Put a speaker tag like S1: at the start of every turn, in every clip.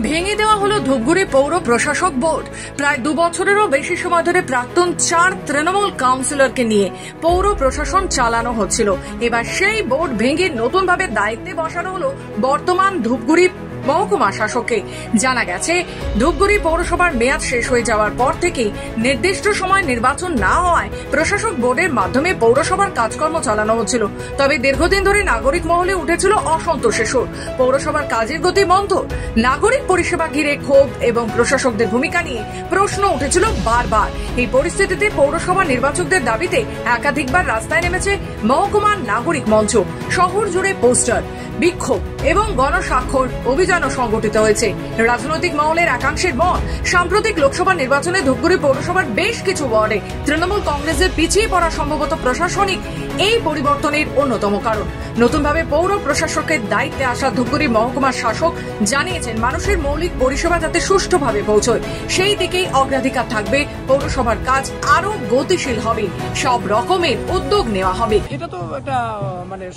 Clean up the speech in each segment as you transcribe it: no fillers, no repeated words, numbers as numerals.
S1: ভেঙে দেওয়া হলো ধূপগুড়ি পৌর প্রশাসক বোর্ড। প্রায় 2 বছরেরও বেশি সময় ধরে প্রাক্তন 4 তৃণমূল কাউন্সিলরকে নিয়ে পৌর প্রশাসন চালানো হচ্ছিল। এবার সেই বোর্ড ভেঙে নতুনভাবে দায়িত্বে বসানো হলো বর্তমান ধূপগুড়ি মহকুমা শাসককে। জানা গেছে, ধূপগুড়ি পৌরসভার মেয়াদ শেষ হয়ে যাওয়ার পর থেকেই নির্দিষ্ট সময় নির্বাচন না হওয়ায় প্রশাসক বোর্ডের মাধ্যমে পৌরসভার কাজকর্ম চালানো হচ্ছিল। তবে দীর্ঘদিন ধরে নাগরিক মহলে উঠেছিল অসন্তোষের সুর। পৌরসভার কাজের গতি মন্থর, নাগরিক পরিষেবা ঘিরে ক্ষোভ এবং প্রশাসকদের ভূমিকা নিয়ে প্রশ্ন উঠেছিল বারবার। এই পরিস্থিতিতে পৌরসভা নির্বাচকদের দাবিতে একাধিকবার রাস্তায় নেমেছে মহকুমার নাগরিক মঞ্চ। শহর জুড়ে পোস্টার, বিক্ষোভ এবং গণস্বাক্ষর অভিযানও সংগঠিত হয়েছে। রাজনৈতিক মহলের একাংশের মত, সাম্প্রতিক লোকসভা নির্বাচনে ধূপগুড়ি পৌরসভার বেশ কিছু ওয়ার্ডে তৃণমূল কংগ্রেসের পিছিয়ে পড়া সম্ভবত প্রশাসনিক এই পরিবর্তনের অন্যতম কারণ। নতুনভাবে পৌর প্রশাসকের দায়িত্বে আসা ধূপগুড়ি মহকুমার শাসক জানিয়েছেন, মানুষের মৌলিক পরিষেবা যাতে সুষ্ঠুভাবে পৌঁছয় সেই দিকেই অগ্রাধিকার থাকবে। পৌরসভার কাজ আরো গতিশীল হবে, সব রকমের উদ্যোগ নেওয়া হবে।
S2: এটা তো একটা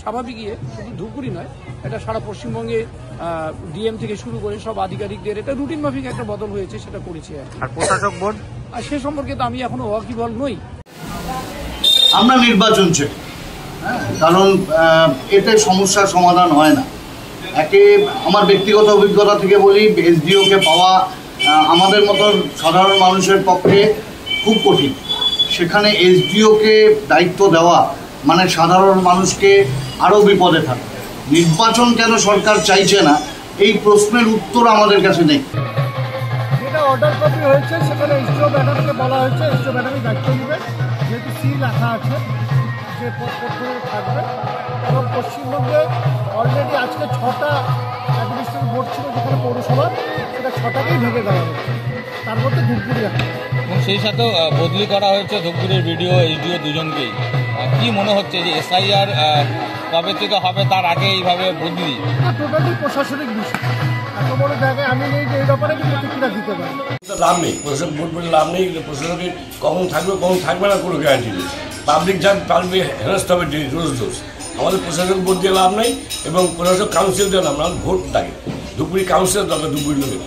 S2: স্বাভাবিকই, শুধু ধূপগুড়ি নয়, এটা সারা পশ্চিমবঙ্গে ডিএম থেকে শুরু করে সব আধিকারিকদের এটা রুটিন মাফিক একটা বদল হয়েছে, সেটা করেছে।
S3: আর প্রশাসক বোর্ড
S2: সে সম্পর্কে তো আমি এখনো ওয়াকিবহাল নই।
S4: আমরা নির্বাচন চাই, কারণ এতে সমস্যার সমাধান হয় না। একে আমার ব্যক্তিগত অভিজ্ঞতা থেকে বলি, এসডিওকে পাওয়া আমাদের মতন সাধারণ মানুষের পক্ষে খুব কঠিন। সেখানে এসডিওকে দায়িত্ব দেওয়া মানে সাধারণ মানুষকে আরও বিপদে থাকে। নির্বাচন কেন সরকার চাইছে না, এই প্রশ্নের উত্তর আমাদের কাছে নেই।
S5: যেটা অর্ডার কপি হয়েছে সেখানে এসডিও ম্যাডামকে বলা হয়েছে, এসডিও ম্যাডামই দায়িত্ব নেবে, যেহেতু সি লেখা আছে যে পথে থাকবে। এবং পশ্চিমবঙ্গে অলরেডি আজকে 6টা অ্যাডমিনিস্ট্রেটিভ বোর্ড ছিল যেখানে পৌরসভার, সেটা 6টাকেই ভেঙে দেওয়া হয়েছে, তার মধ্যে ধূপগুড়ি একটা। এবং
S6: সেই সাথে বদলি করা হয়েছে ধূপগুড়ির বিডিও এইচডিও দুজনকেই। কি মনে হচ্ছে যে এসআইআর কবে থেকে হবে, তার আগে এইভাবে বদলি?
S5: টোটালি প্রশাসনিক বিষয়, এত বড় জায়গায় আমি নেই যে এই ব্যাপারে প্রতিক্রিয়া দিতে পারি।
S7: লাভ নেই, প্রশাসক বোর্ড বলে লাভ নেই। প্রশাসকের কখন থাকবে না কোনো গ্যারান্টি নেই। পাবলিক যান পাবলিক হেনস্ত হবে রোজ রোজ। আমাদের প্রশাসক বোর্ড দিয়ে লাভ নেই এবং প্রশাসক কাউন্সিল দিয়ে লাভ না, ভোট লাগে। ধূপগুড়ি কাউন্সিলর দরকার ধূপগুড়ি লোকের।